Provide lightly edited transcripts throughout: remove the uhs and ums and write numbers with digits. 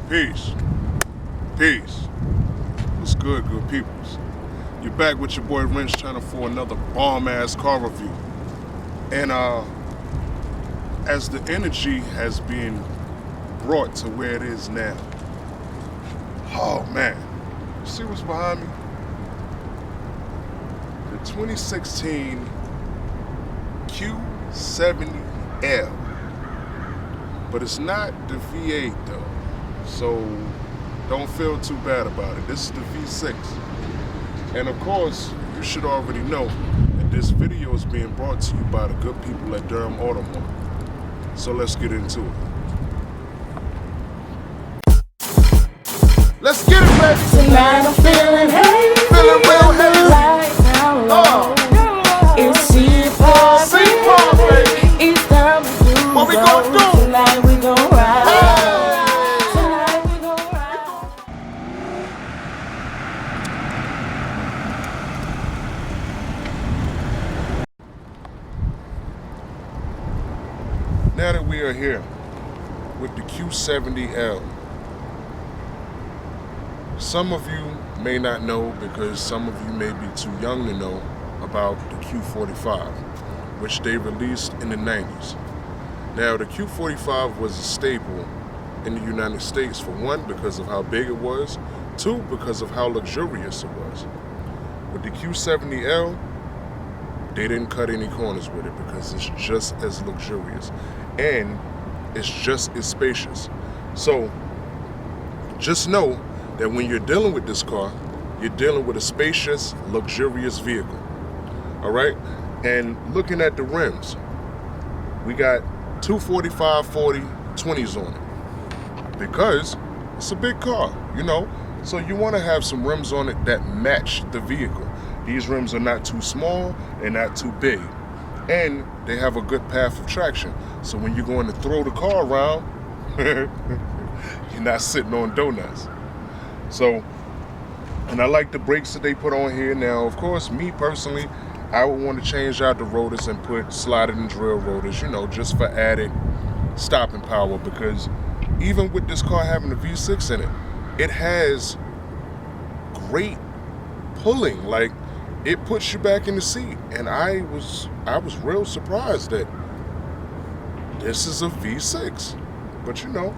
Peace. Peace. What's good peoples? You're back with your boy Wrenchturna for another bomb-ass car review. And as the energy has been brought to where it is now, oh man, see what's behind me? The 2016 Q70L. But it's not the V8 though, so don't feel too bad about it. This is the V6. And of course, you should already know that this video is being brought to you by the good people at Durham Auto Mart. So let's get into it. Let's get it, baby! Tonight I'm feeling hazy. Feeling real hazy. Lights down low. It's C4, baby! It's time to do What we gonna do? Tonight we gon' ride. Hey! Tonight we gon' ride. Now that we are here with the Q70L, some of you may not know because some of you may be too young to know about the Q45, which they released in the 90s. Now the Q45 was a staple in the United States, for one, because of how big it was, two, because of how luxurious it was. With the Q70L, they didn't cut any corners with it because it's just as luxurious and it's just as spacious. So just know that when you're dealing with this car, you're dealing with a spacious, luxurious vehicle. All right? And looking at the rims, we got 245, 40, 20s on it because it's a big car, you know? So you want to have some rims on it that match the vehicle. These rims are not too small, they're not too big, and they have a good path of traction. So when you're going to throw the car around, you're not sitting on donuts. So, and I like the brakes that they put on here. Now, of course, me personally, I would want to change out the rotors and put slotted and drill rotors, you know, just for added stopping power, because even with this car having a V6 in it, it has great pulling. Like, it puts you back in the seat, and I was real surprised that this is a V6. But you know,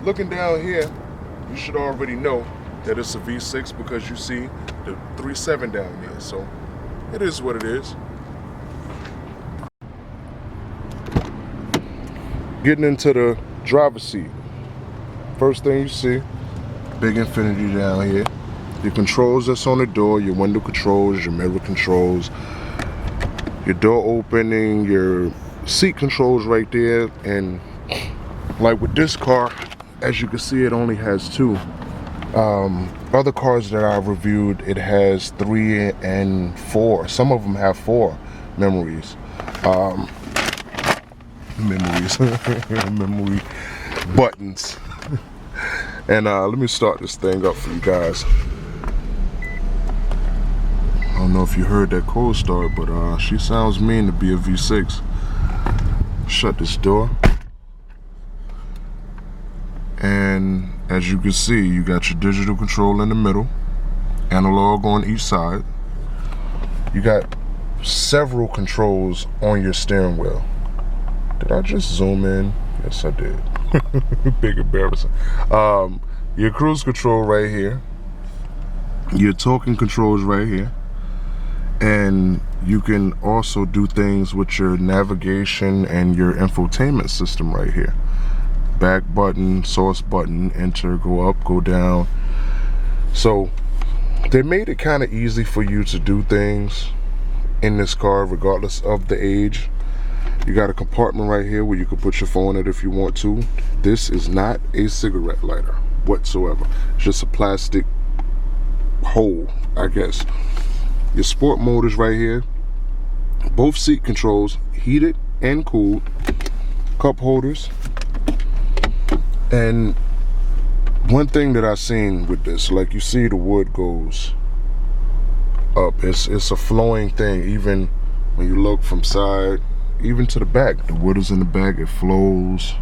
looking down here, you should already know that it's a V6 because you see the 3.7 down there. So it is what it is. Getting into the driver's seat, first thing you see, big Infiniti down here. Your controls that's on the door, your window controls, your mirror controls, your door opening, your seat controls right there. And like with this car, as you can see, it only has two. Other cars that I've reviewed, it has 3 and 4. Some of them have 4 memories. Memory buttons. And let me start this thing up for you guys. I don't know if you heard that cold start, but she sounds mean to be a V6. Shut this door. And as you can see, you got your digital control in the middle, analog on each side. You got several controls on your steering wheel. Did I just zoom in? Yes, I did. Big embarrassing. Your cruise control right here. Your talking controls right here. And you can also do things with your navigation and your infotainment system right here. Back button, source button, enter, go up, go down. So they made it kind of easy for you to do things in this car regardless of the age. You got a compartment right here where you can put your phone in if you want to. This is not a cigarette lighter whatsoever. It's just a plastic hole, I guess. Your sport mode is right here. Both seat controls, heated and cooled. Cup holders. And one thing that I've seen with this, like you see the wood goes up. It's a flowing thing. Even when you look from side, even to the back, the wood is in the back. It flows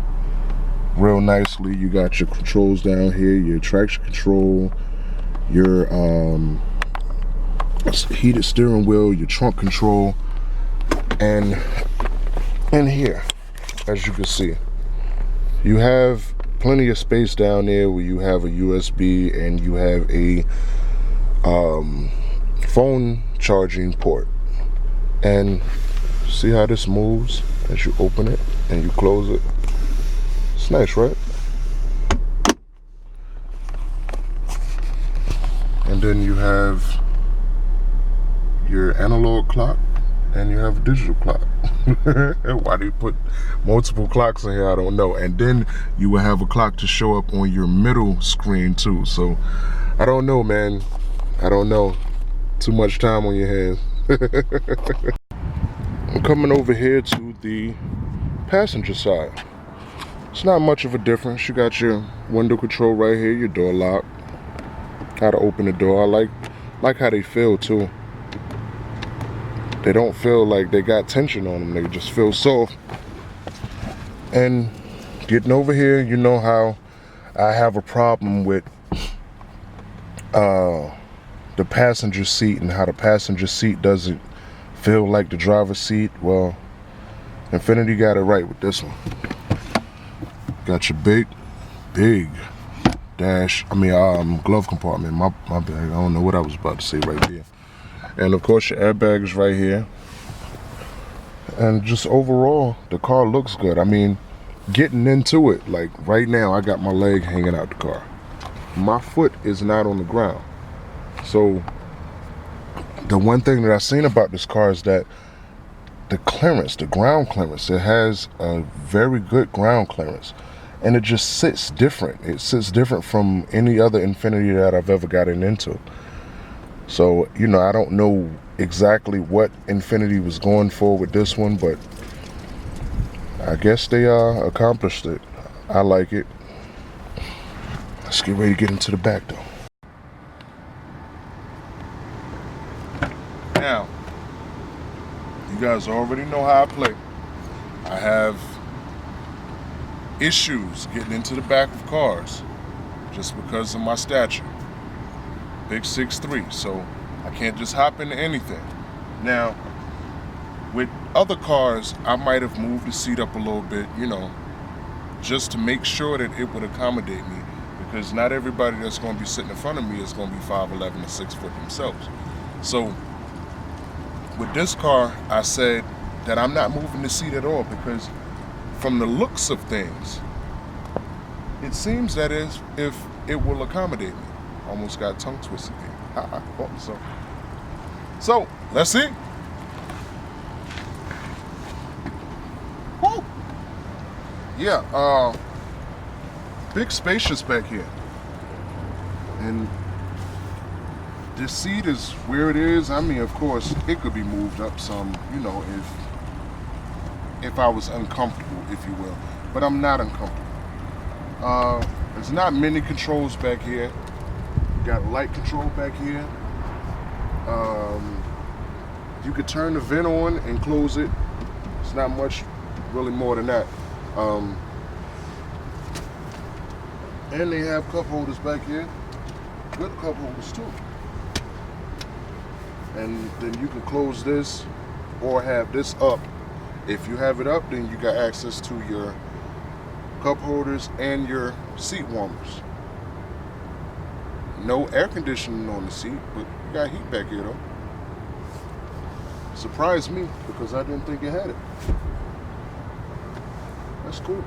real nicely. You got your controls down here, your traction control, your heated steering wheel, your trunk control, and in here, as you can see, you have plenty of space down there where you have a USB and you have a phone charging port. And see how this moves as you open it and you close it? It's nice, right? And then you have your analog clock and you have a digital clock. Why do you put multiple clocks in here? I don't know. And then you will have a clock to show up on your middle screen too. So I don't know, man. I don't know. Too much time on your hands. I'm coming over here to the passenger side. It's not much of a difference. You got your window control right here, your door lock, how to open the door. I like how they feel too. They don't feel like they got tension on them. They just feel soft. And getting over here, you know how I have a problem with the passenger seat and how the passenger seat doesn't feel like the driver's seat. Well, Infiniti got it right with this one. Got your big glove compartment. My bag. I don't know what I was about to say right there. And of course your airbags right here. And just overall, the car looks good. I mean, getting into it, like right now, I got my leg hanging out the car. My foot is not on the ground. So the one thing that I've seen about this car is that the clearance, the ground clearance, it has a very good ground clearance. And it just sits different. It sits different from any other Infiniti that I've ever gotten into. So, you know, I don't know exactly what Infiniti was going for with this one, but I guess they accomplished it. I like it. Let's get ready to get into the back though. Now, you guys already know how I play. I have issues getting into the back of cars just because of my stature. Big 6'3", so I can't just hop into anything. Now, with other cars, I might have moved the seat up a little bit, you know, just to make sure that it would accommodate me, because not everybody that's going to be sitting in front of me is going to be 5'11" or 6 foot themselves. So with this car, I said that I'm not moving the seat at all, because from the looks of things, it seems that if it will accommodate me. Almost got tongue twisted there. So let's see. Woo! Yeah, big spacious back here. And this seat is where it is. I mean, of course, it could be moved up some, you know, if I was uncomfortable, if you will. But I'm not uncomfortable. There's not many controls back here. Got light control back here. You could turn the vent on and close it. It's not much really more than that. And they have cup holders back here. Good cup holders too. And then you can close this or have this up. If you have it up, then you got access to your cup holders and your seat warmers. No air conditioning on the seat, but you got heat back here though. Surprised me because I didn't think it had it. That's cool.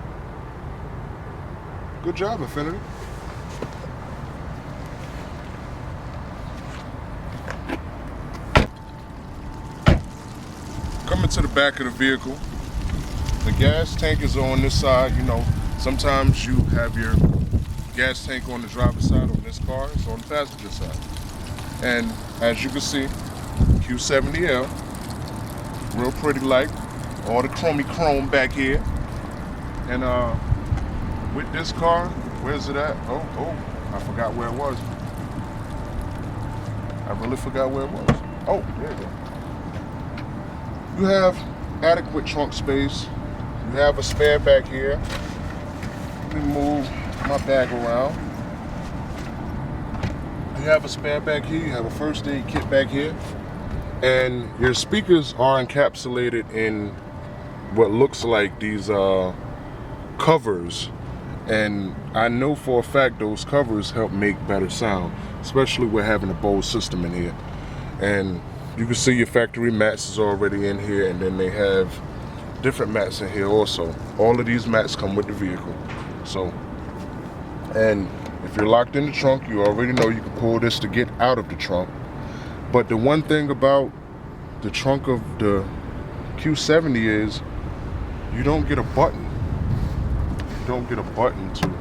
Good job, Infiniti. Coming to the back of the vehicle, the gas tank is on this side. You know, sometimes you have your gas tank on the driver's side. On this car, it's on the passenger side. And as you can see, Q70L, real pretty light, all the chrome back here. And with this car, where's it at? Oh, I forgot where it was. I really forgot where it was. Oh, there you go. You have adequate trunk space. You have a spare back here. Let me move my bag around. You have a spare bag here, you have a first aid kit back here, and your speakers are encapsulated in what looks like these covers, and I know for a fact those covers help make better sound, especially with having a Bose system in here. And you can see your factory mats is already in here, and then they have different mats in here also. All of these mats come with the vehicle. So, and if you're locked in the trunk, you already know you can pull this to get out of the trunk. But the one thing about the trunk of the Q70 is you don't get a button. You don't get a button to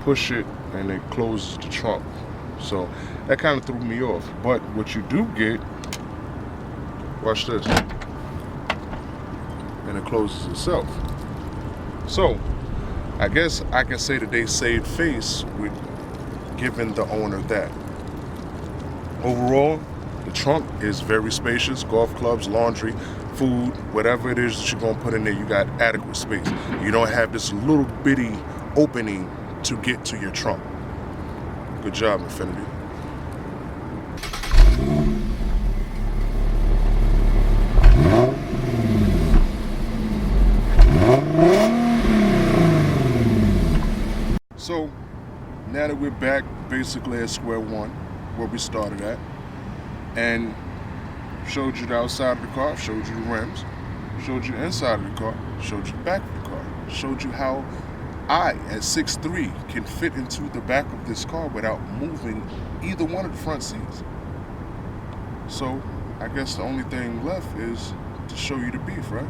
push it and it closes the trunk. So that kind of threw me off. But what you do get, watch this, and it closes itself. So I guess I can say that they saved face with giving the owner that. Overall, the trunk is very spacious. Golf clubs, laundry, food, whatever it is that you're gonna put in there, you got adequate space. You don't have this little bitty opening to get to your trunk. Good job, Infiniti. So now that we're back basically at square one, where we started at, and showed you the outside of the car, showed you the rims, showed you the inside of the car, showed you the back of the car, showed you how I, at 6'3", can fit into the back of this car without moving either one of the front seats. So I guess the only thing left is to show you the beef, right?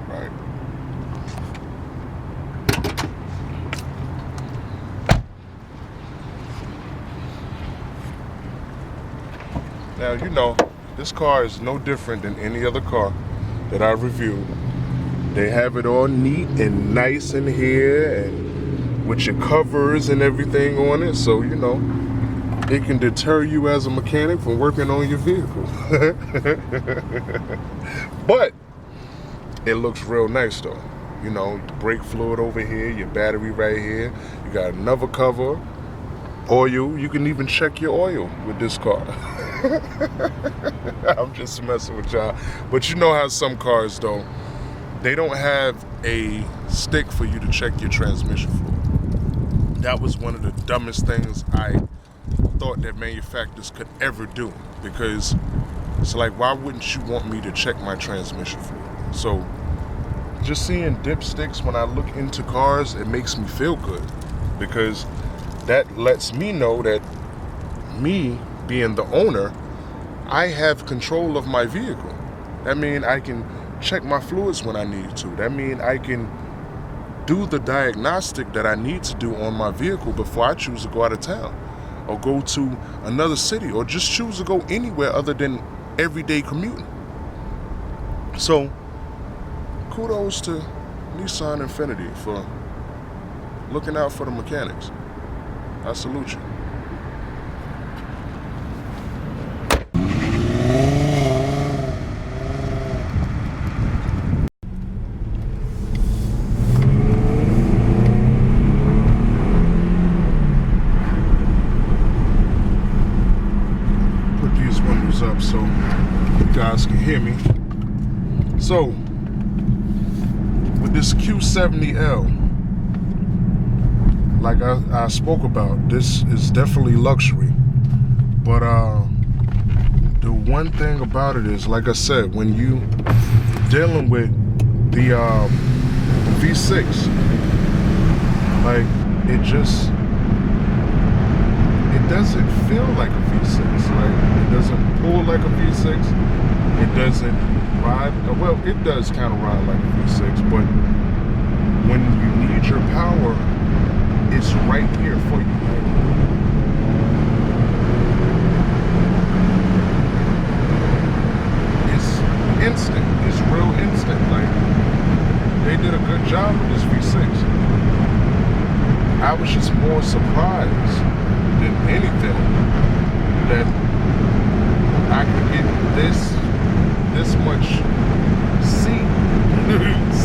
Right. Now, you know, this car is no different than any other car that I reviewed. They have it all neat and nice in here and with your covers and everything on it. So, you know, it can deter you as a mechanic from working on your vehicle. But it looks real nice though. You know, the brake fluid over here, your battery right here. You got another cover, oil. You can even check your oil with this car. I'm just messing with y'all. But you know how some cars though, they don't have a stick for you to check your transmission fluid. That was one of the dumbest things I thought that manufacturers could ever do, because it's like, why wouldn't you want me to check my transmission fluid? So just seeing dipsticks when I look into cars, it makes me feel good, because that lets me know that me being the owner, I have control of my vehicle. That means I can check my fluids when I need to. That means I can do the diagnostic that I need to do on my vehicle before I choose to go out of town or go to another city or just choose to go anywhere other than everyday commuting. So kudos to Nissan Infiniti for looking out for the mechanics. I salute you. Put these windows up so you guys can hear me. So, with this Q70L, like I spoke about, this is definitely luxury. But the one thing about it is, like I said, when you dealing with the V6, like it doesn't feel like a V6. Like it doesn't pull like a V6. It doesn't ride. Well, it does kind of ride like a V6, but when you need your power, it's right here for you. It's instant. It's real instant. Like, they did a good job with this V6. I was just more surprised than anything that I could get this much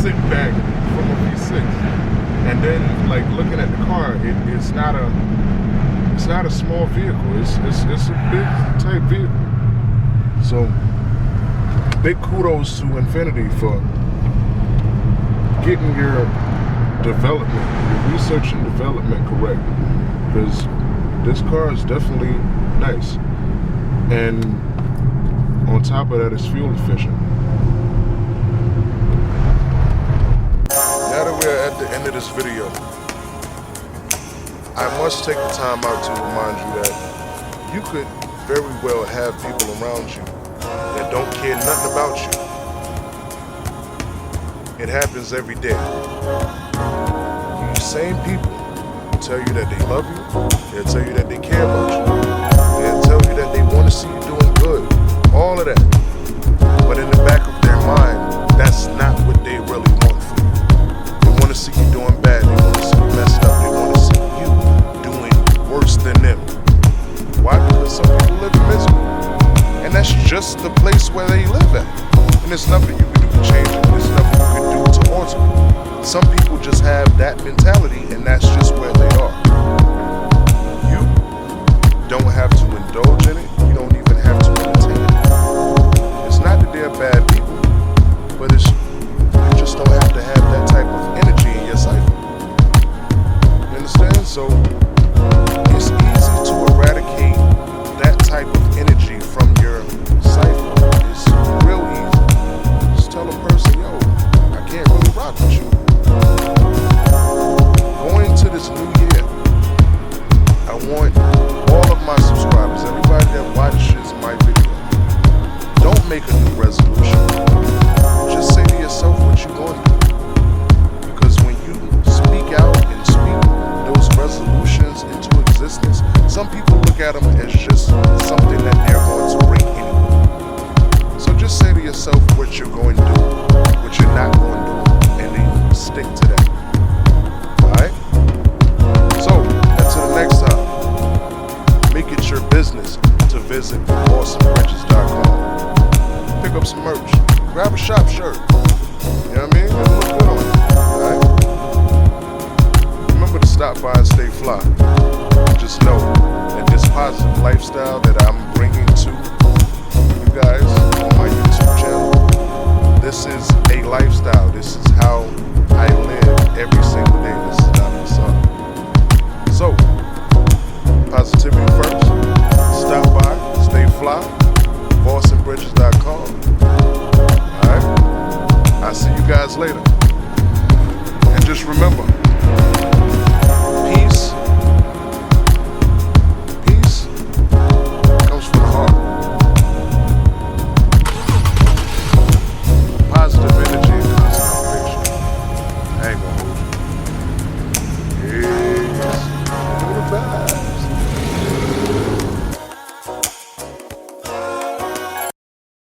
sit back from a V6. 6. And then, like, looking at the car, it's not a small vehicle. It's a big type vehicle. So big kudos to Infiniti for getting your development, your research and development correct, because this car is definitely nice, and on top of that, it's fuel efficient. Now that we're at the end of this video, I must take the time out to remind you that you could very well have people around you that don't care nothing about you. It happens every day. These same people will tell you that they love you, they'll tell you that they care about you, they'll tell you that they want to see you doing good, all of that. But in the back of their mind, that's not what they really want for you. They want to see you doing bad, they want to see you messed up, they want to see you doing worse than them. Why? Because some people live in misery. And that's just the place where they live at. And there's nothing you can do to change it. There's nothing you can do to alter it. Some people just have that mentality, and that's just where they are. You don't have to indulge in it. You don't even have to entertain it. It's not that they're bad people, but you just don't have to have that type of energy in your cipher. You understand? So it's easy to eradicate that type of energy from your cipher. It's real easy. Just tell a person, yo, I can't really rock with you. Going to this new year, I want all of my subscribers, everybody that watches my video, don't make a new resolution. Just say to yourself what you're going to do. Because when you speak out and speak those resolutions into existence, some people look at them as just something that they're going to break anyway. So just say to yourself what you're going to do, what you're not going to do, and then stick to that. Alright? So, until the next time, make it your business to visit awesomebridges.com. Pick up some merch. Grab a shop shirt. You know what I mean? It'll look good on you. Alright? Remember to stop by and stay fly. Just know that this positive lifestyle that I'm bringing to you guys on my YouTube channel, this is a lifestyle. This is how I live every single day. This is not facade. So, positivity first. Stop by, stay fly. BostonBridges.com. Alright? I'll see you guys later. And just remember,